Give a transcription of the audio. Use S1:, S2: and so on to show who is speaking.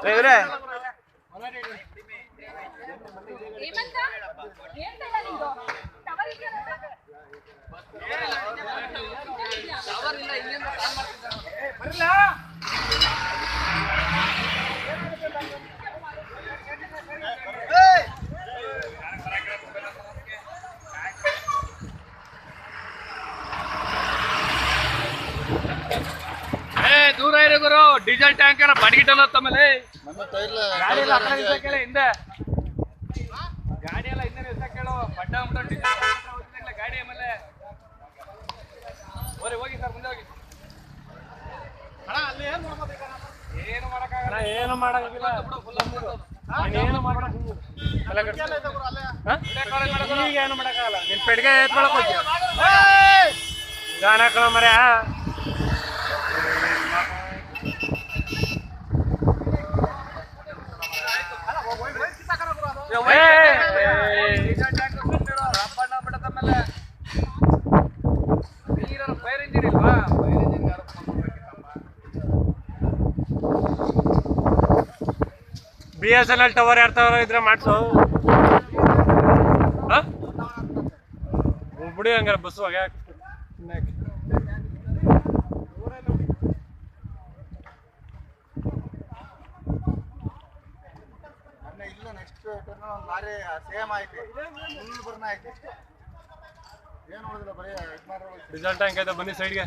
S1: ಇವ್ರೆ
S2: ದೂರ ಇರೋ ಗುರು ಡೀಸೆಲ್ ಟ್ಯಾಂಕರ್ ಬಡಗಿಟ್ಟಲ್ಲ ತಮ್ಮಲ್ಲಿ ಗಾಡಿ ಎಲ್ಲ ಹಿಂದೆ ಗಾಡಿ ಎಲ್ಲ ಹಿಂದೆ ನಿಲ್ಸ ಕೇಳು ಬಡ್ಡ ಡೀಸೆಲ್ ಗಾಡಿ ಆಮೇಲೆ ಹೋಗಿ ಸರ್ ಮುಂದೆ ಹೋಗಿ ಏನು ಮಾಡಕ್ಕಾಗಿಲ್ಲ ಏನು ಮಾಡಕ್ಕಾಗಲ್ಲ ನಿನ್ ಪೆಡ್ಗೆ ಎತ್ಕೊಳಕ್ ಹೋಗ್ತೀಯ ಗಾನ ಹಾಕೋಣ ಮರ್ಯಾ BSNL ಟವರ್ ಯಾರ್ತಾವ ಇದ್ರೆ ಮಾಡ್ಸು ಬಿಡಿ ಹಂಗಾರ ಬಸ್ಸು ಹಾಗೆ
S1: ಇಲ್ಲ ನೆಕ್ಸ್ಟ್ ಲಾರಿ ಸೇಮ್ ಐತಿ ಫುಲ್ ಬರ್ನ ಐತಿ ಏನು ನೋಡಿದಿಲ್ಲ ಬರೀ
S2: ರಿಸಲ್ಟ್ ಹೆಂಗೈತೆ ಬನ್ನಿ ಸೈಡ್ಗೆ